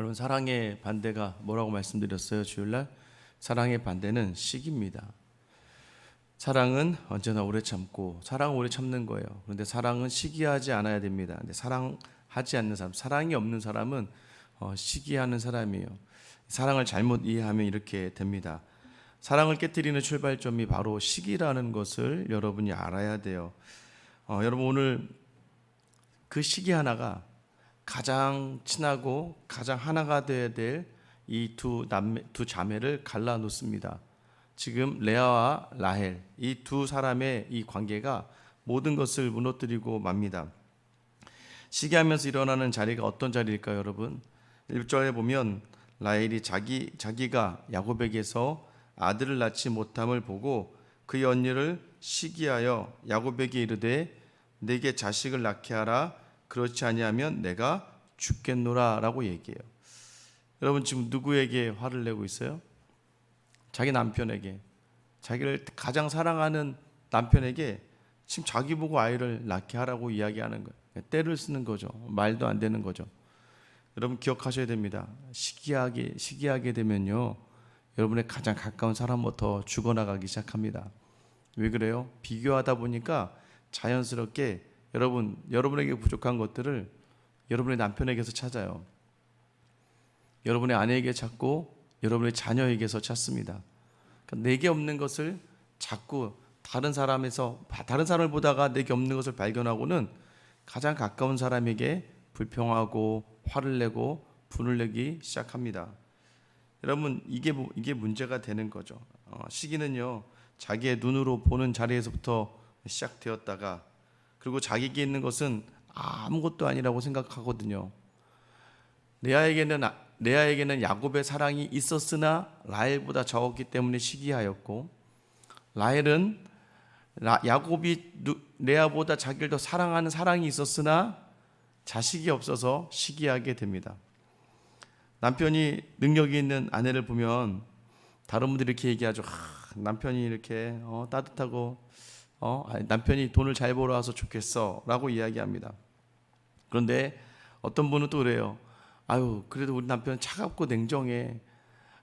여러분, 사랑의 반대가 뭐라고 말씀드렸어요? 주일날 사랑의 반대는 시기입니다. 사랑은 언제나 오래 참고, 사랑은 오래 참는 거예요. 그런데 사랑은 시기하지 않아야 됩니다. 근데 사랑하지 않는 사람, 사랑이 없는 사람은 시기하는 사람이에요. 사랑을 잘못 이해하면 이렇게 됩니다. 사랑을 깨뜨리는 출발점이 바로 시기라는 것을 여러분이 알아야 돼요. 여러분, 오늘 그 시기 하나가 가장 친하고 가장 하나가 되어야 될 이 두 자매를 갈라놓습니다. 지금 레아와 라헬, 이 두 사람의 이 관계가 모든 것을 무너뜨리고 맙니다. 시기하면서 일어나는 자리가 어떤 자리일까요, 여러분? 1절에 보면 라헬이 자기가 야곱에게서 아들을 낳지 못함을 보고 그의 언니를 시기하여 야곱에게 이르되 내게 자식을 낳게 하라, 그렇지 아니하면 내가 죽겠노라 라고 얘기해요. 여러분, 지금 누구에게 화를 내고 있어요? 자기 남편에게, 자기를 가장 사랑하는 남편에게 지금 자기 보고 아이를 낳게 하라고 이야기하는 거예요. 때를 쓰는 거죠. 말도 안 되는 거죠. 여러분, 기억하셔야 됩니다. 시기하게 되면요, 여러분의 가장 가까운 사람부터 죽어나가기 시작합니다. 왜 그래요? 비교하다 보니까 자연스럽게 여러분에게 부족한 것들을 여러분의 남편에게서 찾아요. 여러분의 아내에게 찾고 여러분의 자녀에게서 찾습니다. 그러니까 내게 없는 것을 자꾸 다른 사람을 보다가 내게 없는 것을 발견하고는 가장 가까운 사람에게 불평하고 화를 내고 분을 내기 시작합니다. 여러분, 이게 문제가 되는 거죠. 시기는요, 자기의 눈으로 보는 자리에서부터 시작되었다가, 그리고 자기에게 있는 것은 아무것도 아니라고 생각하거든요. 레아에게는 야곱의 사랑이 있었으나 라헬보다 적었기 때문에 시기하였고, 라헬은 야곱이 레아보다 자기를 더 사랑하는 사랑이 있었으나 자식이 없어서 시기하게 됩니다. 남편이 능력이 있는 아내를 보면 다른 분들이 이렇게 얘기하죠. 남편이 이렇게 따뜻하고 남편이 돈을 잘 벌어와서 좋겠어 라고 이야기합니다. 그런데 어떤 분은 또 그래요. 아유, 그래도 우리 남편은 차갑고 냉정해.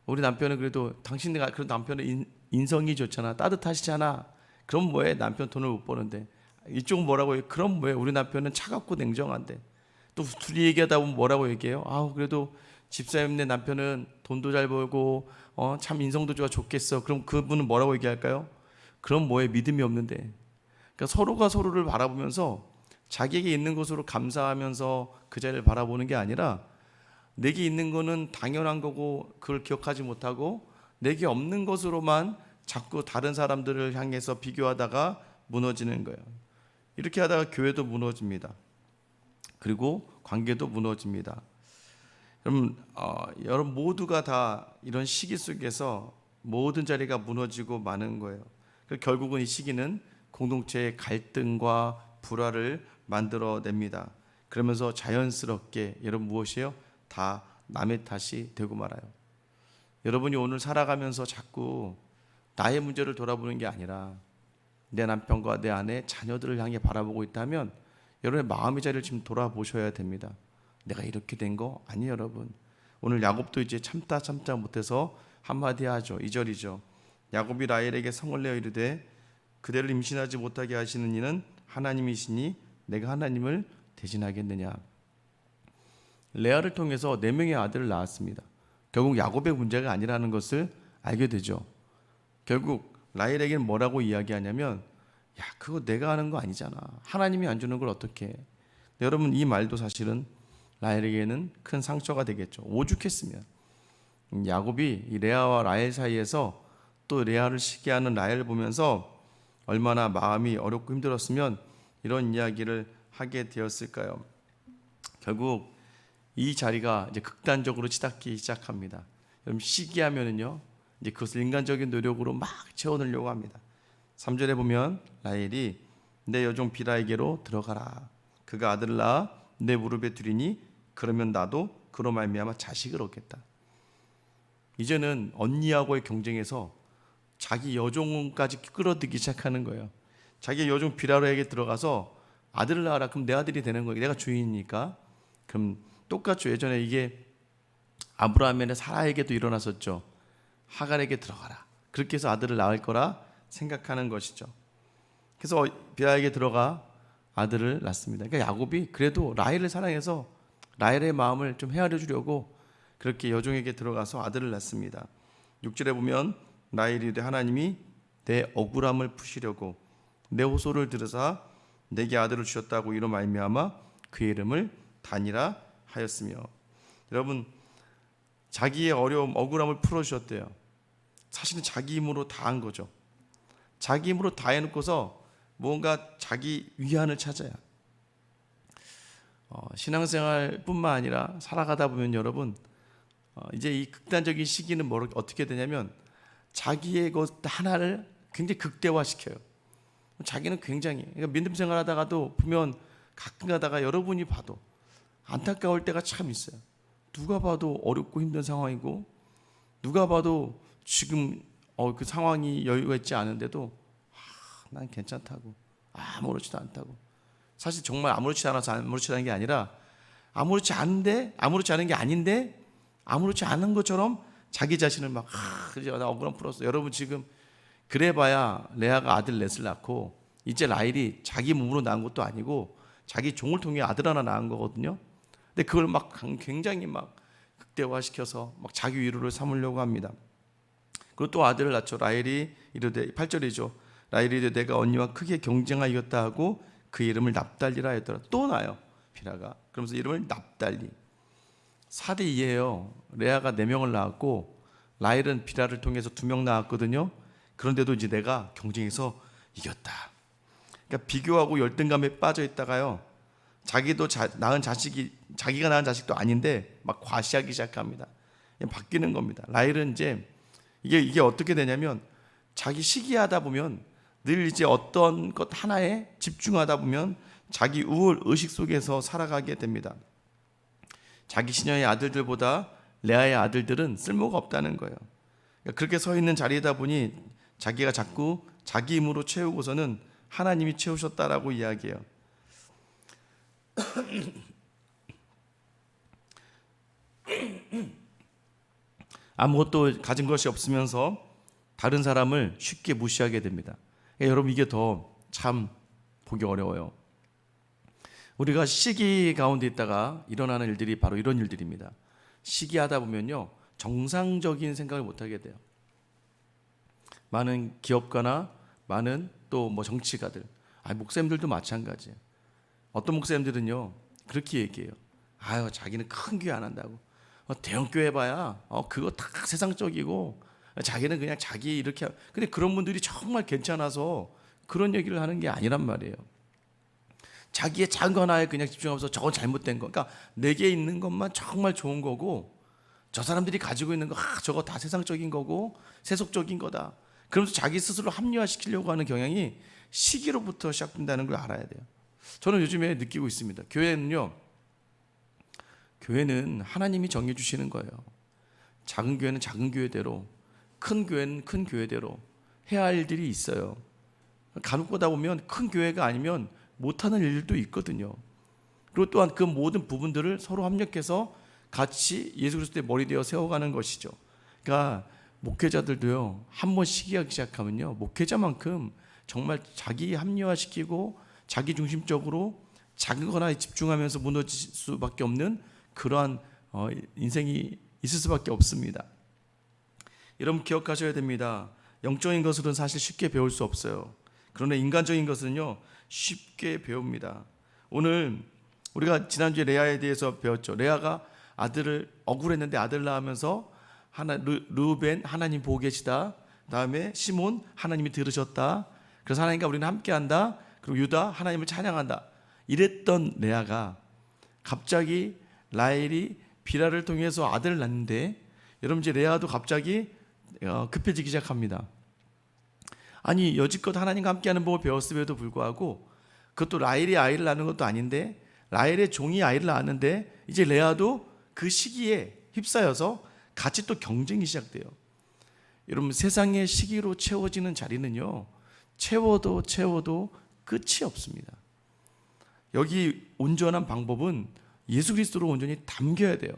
우리 남편은 그래도 그래도 남편은 인성이 좋잖아, 따뜻하시잖아. 그럼 뭐해? 남편 돈을 못 버는데. 이쪽은 뭐라고 해요? 그럼 뭐해? 우리 남편은 차갑고 냉정한데. 또 둘이 얘기하다 보면 뭐라고 얘기해요? 그래도 집사님네 남편은 돈도 잘 벌고 참 인성도 좋겠어. 그럼 그분은 뭐라고 얘기할까요? 그럼 뭐해? 믿음이 없는데. 그러니까 서로가 서로를 바라보면서 자기에게 있는 것으로 감사하면서 그 자리를 바라보는 게 아니라, 내게 있는 거는 당연한 거고 그걸 기억하지 못하고 내게 없는 것으로만 자꾸 다른 사람들을 향해서 비교하다가 무너지는 거예요. 이렇게 하다가 교회도 무너집니다. 그리고 관계도 무너집니다. 여러분 모두가 다 이런 시기 속에서 모든 자리가 무너지고 마는 거예요. 결국은 이 시기는 공동체의 갈등과 불화를 만들어냅니다. 그러면서 자연스럽게 여러분 무엇이에요? 다 남의 탓이 되고 말아요. 여러분이 오늘 살아가면서 자꾸 나의 문제를 돌아보는 게 아니라 내 남편과 내 아내, 자녀들을 향해 바라보고 있다면 여러분의 마음의 자리를 지금 돌아보셔야 됩니다. 내가 이렇게 된 거 아니에요, 여러분. 오늘 야곱도 이제 참다 못해서 한마디 하죠. 2절이죠. 야곱이 라헬에게 성을 내어 이르되 그대를 임신하지 못하게 하시는 이는 하나님이시니 내가 하나님을 대신하겠느냐. 레아를 통해서 4명의 아들을 낳았습니다. 결국 야곱의 문제가 아니라는 것을 알게 되죠. 결국 라헬에게는 뭐라고 이야기하냐면, 야, 그거 내가 하는 거 아니잖아. 하나님이 안 주는 걸 어떻게 해? 여러분, 이 말도 사실은 라헬에게는 큰 상처가 되겠죠. 오죽했으면. 야곱이 이 레아와 라헬 사이에서 또 레아를 시기하는 라헬을 보면서 얼마나 마음이 어렵고 힘들었으면 이런 이야기를 하게 되었을까요? 결국 이 자리가 이제 극단적으로 치닫기 시작합니다. 여러분, 시기하면은요, 이제 그것을 인간적인 노력으로 막 채워넣으려고 합니다. 3절에 보면 라헬이 내 여종 비라에게로 들어가라. 그가 아들을 낳아 내 무릎에 두리니 그러면 나도 그로 말미암아 자식을 얻겠다. 이제는 언니하고의 경쟁에서 자기 여종까지 끌어들이기 시작하는 거예요. 자기 여종 비라로에게 들어가서 아들을 낳아라. 그럼 내 아들이 되는 거예요. 내가 주인이니까. 그럼 똑같죠. 예전에 이게 아브라함의 사라에게도 일어났었죠. 하갈에게 들어가라. 그렇게 해서 아들을 낳을 거라 생각하는 것이죠. 그래서 비라에게 들어가 아들을 낳습니다. 그러니까 야곱이 그래도 라헬을 사랑해서 라헬의 마음을 좀 헤아려 주려고 그렇게 여종에게 들어가서 아들을 낳습니다. 6절에 보면 라헬이 이르되 하나님이 내 억울함을 푸시려고 내 호소를 들으사 내게 아들을 주셨다고 이로 말미암아 그의 이름을 단이라 하였으며. 여러분, 자기의 어려움, 억울함을 풀어주셨대요. 사실은 자기 힘으로 다 한 거죠. 자기 힘으로 다 해놓고서 뭔가 자기 위안을 찾아야. 신앙생활뿐만 아니라 살아가다 보면 여러분, 이제 이 극단적인 시기는 어떻게 되냐면 자기의 것 하나를 굉장히 극대화시켜요. 자기는 굉장히, 그러니까 믿음 생활하다가도 보면 가끔 가다가 여러분이 봐도 안타까울 때가 참 있어요. 누가 봐도 어렵고 힘든 상황이고 누가 봐도 지금 그 상황이 여유가 있지 않은데도 난 괜찮다고, 아무렇지도 않다고. 사실 정말 아무렇지 않아서 아무렇지 않은 게 아니라 아무렇지 않은 게 아닌데 아무렇지 않은 것처럼 자기 자신을 막 그래 나 억울함 풀었어. 여러분 지금 그래봐야 레아가 아들 넷을 낳고 이제 라헬이 자기 몸으로 낳은 것도 아니고 자기 종을 통해 아들 하나 낳은 거거든요. 근데 그걸 막 굉장히 막 극대화시켜서 막 자기 위로를 삼으려고 합니다. 그리고 또 아들을 낳죠. 라헬이 이르되 8절이죠. 라헬이 이르되 내가 언니와 크게 경쟁하여 이겼다 하고 그 이름을 납달리라 했더라. 또 나요 비라가. 그러면서 이름을 납달리. 4대 2예요. 레아가 4명을 낳았고 라헬은 비라를 통해서 2명 낳았거든요. 그런데도 이제 내가 경쟁해서 이겼다. 그러니까 비교하고 열등감에 빠져 있다가요, 자기가 낳은 자식도 아닌데 막 과시하기 시작합니다. 바뀌는 겁니다. 라헬은 이제 이게 어떻게 되냐면 자기 시기하다 보면 늘 이제 어떤 것 하나에 집중하다 보면 자기 우월 의식 속에서 살아가게 됩니다. 자기 시녀의 아들들보다 레아의 아들들은 쓸모가 없다는 거예요. 그러니까 그렇게 서 있는 자리이다 보니 자기가 자꾸 자기 힘으로 채우고서는 하나님이 채우셨다라고 이야기해요. 아무것도 가진 것이 없으면서 다른 사람을 쉽게 무시하게 됩니다. 그러니까 여러분 이게 더 참 보기 어려워요. 우리가 시기 가운데 있다가 일어나는 일들이 바로 이런 일들입니다. 시기하다 보면요 정상적인 생각을 못하게 돼요. 많은 기업가나 많은 또 뭐 정치가들, 목사님들도 마찬가지예요. 어떤 목사님들은요 그렇게 얘기해요. 자기는 큰 교회 안 한다고. 대형 교회 봐야 그거 다 세상적이고 자기는 그냥 자기 이렇게. 근데 그런 분들이 정말 괜찮아서 그런 얘기를 하는 게 아니란 말이에요. 자기의 작은 거 하나에 그냥 집중하면서 저건 잘못된 거. 그러니까 내게 있는 것만 정말 좋은 거고 저 사람들이 가지고 있는 거 저거 다 세상적인 거고 세속적인 거다. 그러면서 자기 스스로 합리화시키려고 하는 경향이 시기로부터 시작된다는 걸 알아야 돼요. 저는 요즘에 느끼고 있습니다. 교회는 하나님이 정해주시는 거예요. 작은 교회는 작은 교회대로, 큰 교회는 큰 교회대로 해야 할 일들이 있어요. 간혹 보다 보면 큰 교회가 아니면 못하는 일들도 있거든요. 그리고 또한 그 모든 부분들을 서로 합력해서 같이 예수 그리스도의 머리 되어 세워가는 것이죠. 그러니까 목회자들도요, 한 번 시기하기 시작하면요, 목회자만큼 정말 자기 합리화시키고 자기 중심적으로 작은 거나 집중하면서 무너질 수밖에 없는 그러한 인생이 있을 수밖에 없습니다. 여러분 기억하셔야 됩니다. 영적인 것은 사실 쉽게 배울 수 없어요. 그러나 인간적인 것은요 쉽게 배웁니다. 오늘 우리가 지난주에 레아에 대해서 배웠죠. 레아가 아들을 억울했는데 아들 낳으면서 르우벤 하나님 보고 계시다. 다음에 시몬 하나님이 들으셨다. 그래서 하나님과 우리는 함께한다. 그리고 유다 하나님을 찬양한다. 이랬던 레아가 갑자기 라헬이 비라를 통해서 아들을 낳는데 여러분 이제 레아도 갑자기 급해지기 시작합니다. 아니 여지껏 하나님과 함께하는 법을 배웠음에도 불구하고 그것도 라헬이 아이를 낳는 것도 아닌데 라헬의 종이 아이를 낳았는데 이제 레아도 그 시기에 휩싸여서 같이 또 경쟁이 시작돼요. 여러분 세상의 시기로 채워지는 자리는요 채워도 끝이 없습니다. 여기 온전한 방법은 예수 그리스도로 온전히 담겨야 돼요.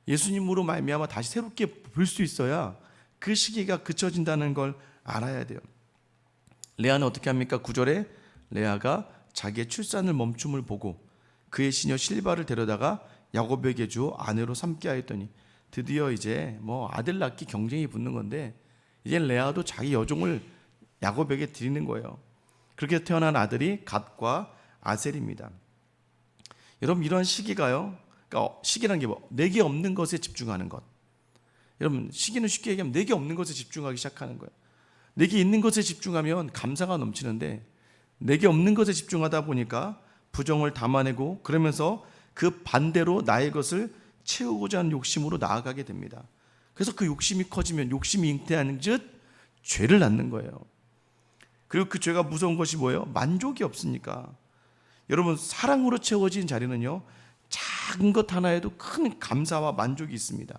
예수님으로 말미암아 다시 새롭게 볼 수 있어야 그 시기가 그쳐진다는 걸 알아야 돼요. 레아는 어떻게 합니까? 9절에 레아가 자기의 출산을 멈춤을 보고 그의 시녀 실바를 데려다가 야곱에게 주어 아내로 삼게 하였더니, 드디어 이제 아들 낳기 경쟁이 붙는 건데 이제 레아도 자기 여종을 야곱에게 드리는 거예요. 그렇게 태어난 아들이 갓과 아셀입니다. 여러분, 이런 시기가요, 그러니까 시기라는 게 내게 없는 것에 집중하는 것. 여러분, 시기는 쉽게 얘기하면 내게 없는 것에 집중하기 시작하는 거예요. 내게 있는 것에 집중하면 감사가 넘치는데 내게 없는 것에 집중하다 보니까 부정을 담아내고, 그러면서 그 반대로 나의 것을 채우고자 하는 욕심으로 나아가게 됩니다. 그래서 그 욕심이 커지면 욕심이 잉태하는 즉 죄를 낳는 거예요. 그리고 그 죄가 무서운 것이 뭐예요? 만족이 없으니까. 여러분, 사랑으로 채워진 자리는요, 작은 것 하나에도 큰 감사와 만족이 있습니다.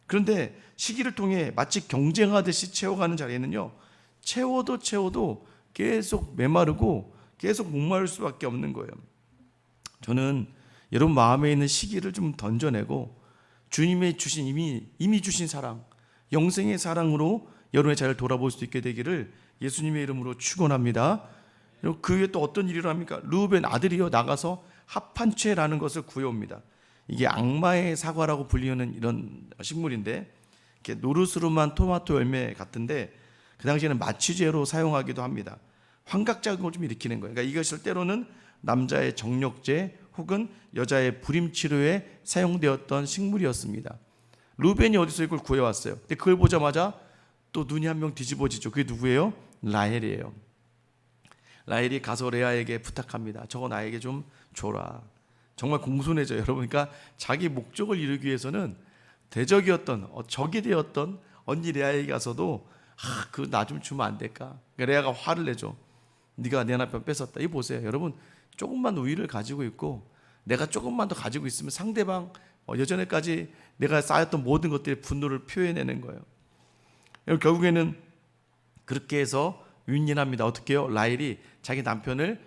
그런데 시기를 통해 마치 경쟁하듯이 채워가는 자리에는요, 채워도 계속 메마르고 계속 목마를 수밖에 없는 거예요. 저는 여러분 마음에 있는 시기를 좀 던져내고 주님의 주신 이미 주신 사랑, 영생의 사랑으로 여러분의 자리를 돌아볼 수 있게 되기를 예수님의 이름으로 축원합니다. 그 위에 또 어떤 일을 합니까? 르우벤 아들이요 나가서 합한채라는 것을 구해옵니다. 이게 악마의 사과라고 불리는 이런 식물인데, 이렇게 노르스름한 토마토 열매 같은데 그 당시에는 마취제로 사용하기도 합니다. 환각작용을 좀 일으키는 거예요. 그러니까 이것을 때로는 남자의 정력제 혹은 여자의 불임 치료에 사용되었던 식물이었습니다. 르벤이 어디서 이걸 구해왔어요. 근데 그걸 보자마자 또 눈이 한 명 뒤집어지죠. 그게 누구예요? 라헬이에요. 라헬이 가서 레아에게 부탁합니다. 저거 나에게 좀 줘라. 정말 공손해져요, 여러분. 그러니까 자기 목적을 이루기 위해서는 대적이었던 적이 되었던 언니 레아에게 가서도 그 나 좀 주면 안 될까? 그러니까 레아가 화를 내죠. 네가 내 남편 뺏었다. 이거 보세요, 여러분. 조금만 우위를 가지고 있고 내가 조금만 더 가지고 있으면 상대방 여전에까지 내가 쌓였던 모든 것들의 분노를 표현해내는 거예요. 결국에는 그렇게 해서 윈윈합니다. 어떻게 해요? 라헬이 자기 남편을,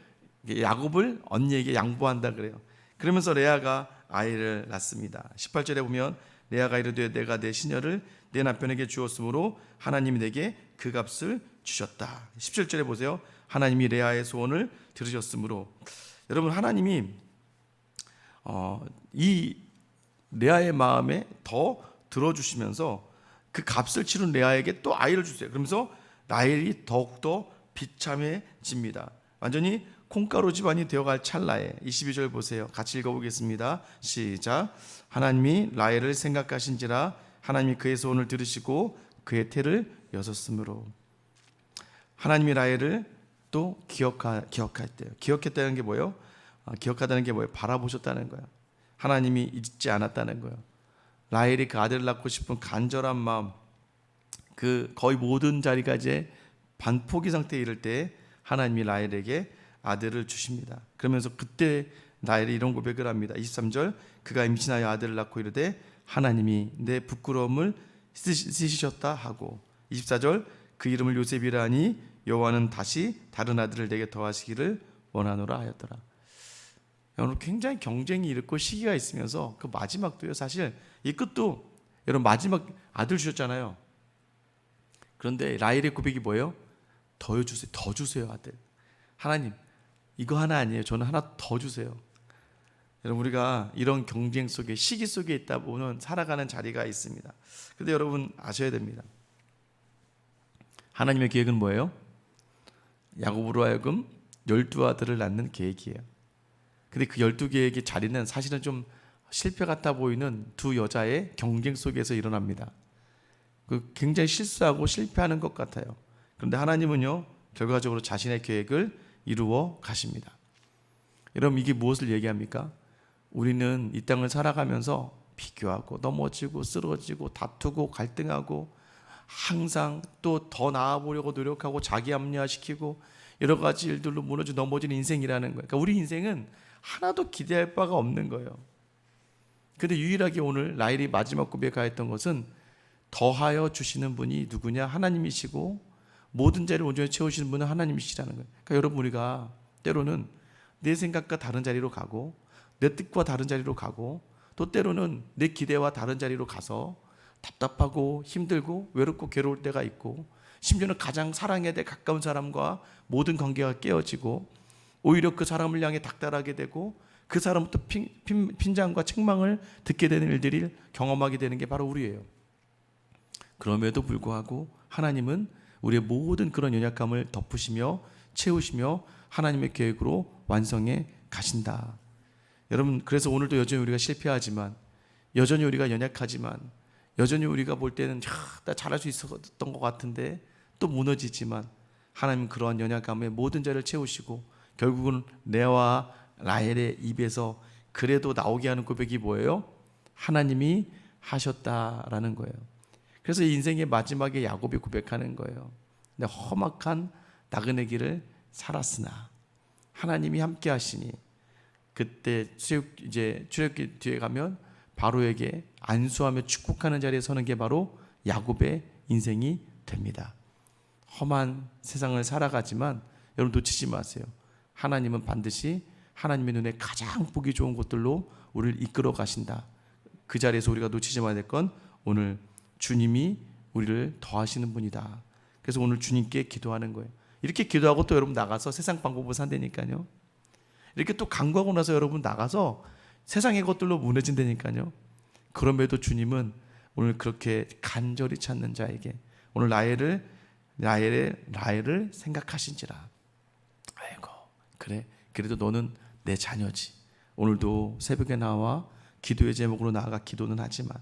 야곱을 언니에게 양보한다 그래요. 그러면서 레아가 아이를 낳습니다. 18절에 보면 레아가 이르되 내가 내 시녀를 내 남편에게 주었으므로 하나님이 내게 그 값을 주셨다. 17절에 보세요. 하나님이 레아의 소원을 들으셨으므로. 여러분, 하나님이 이 레아의 마음에 더 들어주시면서 그 값을 치른 레아에게 또 아이를 주세요. 그러면서 라헬이 더욱더 비참해집니다. 완전히 콩가루 집안이 되어갈 찰나에 22절 보세요. 같이 읽어보겠습니다. 시작. 하나님이 라헬을 생각하신지라 하나님이 그의 소원을 들으시고 그의 태를 여섰으므로. 하나님이 라헬을 또 기억했대요. 기억했다는 게 뭐예요? 기억하다는 게 뭐예요? 바라보셨다는 거예요. 하나님이 잊지 않았다는 거예요. 라헬이 그 아들을 낳고 싶은 간절한 마음, 그 거의 모든 자리가 이제 반포기 상태에 이를 때 하나님이 라헬에게 아들을 주십니다. 그러면서 그때 라헬이 이런 고백을 합니다. 23절, 그가 임신하여 아들을 낳고 이르되 하나님이 내 부끄러움을 씻으셨다 하고, 24절, 그 이름을 요셉이라 하니 여호와는 다시 다른 아들을 내게 더하시기를 원하노라 하였더라. 여러분, 굉장히 경쟁이 이렇고 시기가 있으면서 그 마지막도요, 사실 이 끝도 여러분 마지막 아들 주셨잖아요. 그런데 라헬의 고백이 뭐예요? 더 주세요. 더 주세요, 아들. 하나님, 이거 하나 아니에요. 저는 하나 더 주세요. 여러분, 우리가 이런 경쟁 속에, 시기 속에 있다 보면 살아가는 자리가 있습니다. 그런데 여러분 아셔야 됩니다. 하나님의 계획은 뭐예요? 야곱으로 하여금 12아들을 낳는 계획이에요. 근데 그 12계획의 자리는 사실은 좀 실패 같아 보이는 두 여자의 경쟁 속에서 일어납니다. 굉장히 실수하고 실패하는 것 같아요. 그런데 하나님은요, 결과적으로 자신의 계획을 이루어 가십니다. 여러분, 이게 무엇을 얘기합니까? 우리는 이 땅을 살아가면서 비교하고 넘어지고 쓰러지고 다투고 갈등하고 항상 또 더 나아보려고 노력하고 자기 합리화시키고 여러 가지 일들로 무너져 넘어지는 인생이라는 거예요. 그러니까 우리 인생은 하나도 기대할 바가 없는 거예요. 그런데 유일하게 오늘 라헬이 마지막 고백하였던 것은 더하여 주시는 분이 누구냐? 하나님이시고 모든 자리를 온전히 채우시는 분은 하나님이시라는 거예요. 그러니까 여러분, 우리가 때로는 내 생각과 다른 자리로 가고 내 뜻과 다른 자리로 가고 또 때로는 내 기대와 다른 자리로 가서 답답하고 힘들고 외롭고 괴로울 때가 있고, 심지어는 가장 사랑해야 될 가까운 사람과 모든 관계가 깨어지고 오히려 그 사람을 향해 닥달하게 되고 그 사람부터 핀잔과 책망을 듣게 되는 일들을 경험하게 되는 게 바로 우리예요. 그럼에도 불구하고 하나님은 우리의 모든 그런 연약함을 덮으시며 채우시며 하나님의 계획으로 완성해 가신다. 여러분, 그래서 오늘도 여전히 우리가 실패하지만, 여전히 우리가 연약하지만, 여전히 우리가 볼 때는 나 잘할 수 있었던 것 같은데 또 무너지지만, 하나님은 그러한 연약함의 모든 자를 채우시고 결국은 레아와 라헬의 입에서 그래도 나오게 하는 고백이 뭐예요? 하나님이 하셨다라는 거예요. 그래서 인생의 마지막에 야곱이 고백하는 거예요. 내 험악한 나그네 길을 살았으나 하나님이 함께 하시니, 그때 출애굽기 뒤에 가면 바로에게 안수하며 축복하는 자리에 서는 게 바로 야곱의 인생이 됩니다. 험한 세상을 살아가지만 여러분 놓치지 마세요. 하나님은 반드시 하나님의 눈에 가장 보기 좋은 곳들로 우리를 이끌어 가신다. 그 자리에서 우리가 놓치지 말아야 될 건 오늘 주님이 우리를 더하시는 분이다. 그래서 오늘 주님께 기도하는 거예요. 이렇게 기도하고 또 여러분 나가서 세상 방법으로 산다니까요. 이렇게 또 간구하고 나서 여러분 나가서 세상의 것들로 무너진다니까요. 그럼에도 주님은 오늘 그렇게 간절히 찾는 자에게 오늘 라헬을 생각하신지라. 아이고, 그래, 그래도 너는 내 자녀지. 오늘도 새벽에 나와 기도의 제목으로 나아가 기도는 하지만,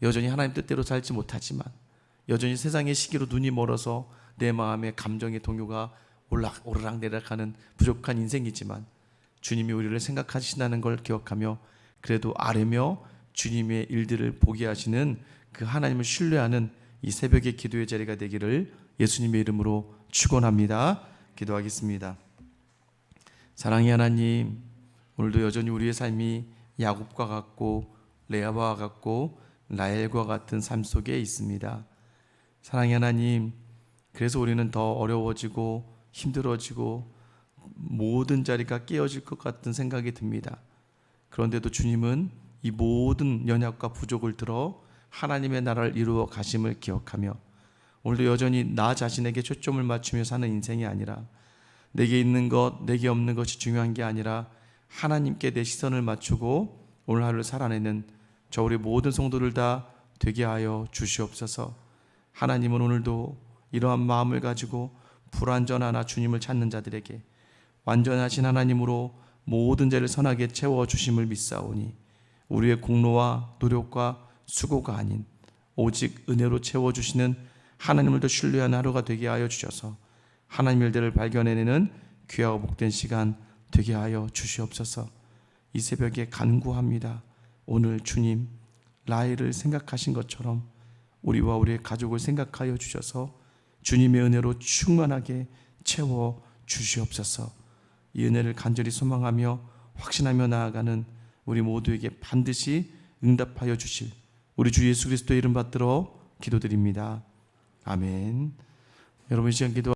여전히 하나님 뜻대로 살지 못하지만, 여전히 세상의 시기로 눈이 멀어서 내 마음의 감정의 동요가 오르락내리락하는 부족한 인생이지만, 주님이 우리를 생각하신다는 걸 기억하며 그래도 아뢰며 주님의 일들을 보게 하시는 그 하나님을 신뢰하는 이 새벽의 기도의 자리가 되기를 예수님의 이름으로 축원합니다. 기도하겠습니다. 사랑의 하나님, 오늘도 여전히 우리의 삶이 야곱과 같고 레아와 같고 라헬과 같은 삶 속에 있습니다. 사랑의 하나님, 그래서 우리는 더 어려워지고 힘들어지고 모든 자리가 깨어질 것 같은 생각이 듭니다. 그런데도 주님은 이 모든 연약과 부족을 들어 하나님의 나라를 이루어 가심을 기억하며 오늘도 여전히 나 자신에게 초점을 맞추며 사는 인생이 아니라, 내게 있는 것, 내게 없는 것이 중요한 게 아니라 하나님께 내 시선을 맞추고 오늘 하루를 살아내는 저 우리 모든 성도들 다 되게 하여 주시옵소서. 하나님은 오늘도 이러한 마음을 가지고 불완전하나 주님을 찾는 자들에게 완전하신 하나님으로 모든 죄를 선하게 채워주심을 믿사오니, 우리의 공로와 노력과 수고가 아닌 오직 은혜로 채워주시는 하나님을 더 신뢰하는 하루가 되게 하여 주셔서 하나님의 일들을 발견해내는 귀하고 복된 시간 되게 하여 주시옵소서. 이 새벽에 간구합니다. 오늘 주님 라헬을 생각하신 것처럼 우리와 우리의 가족을 생각하여 주셔서 주님의 은혜로 충만하게 채워 주시옵소서. 이 은혜를 간절히 소망하며 확신하며 나아가는 우리 모두에게 반드시 응답하여 주실 우리 주 예수 그리스도의 이름 받들어 기도드립니다. 아멘. 여러분, 이 시간 기도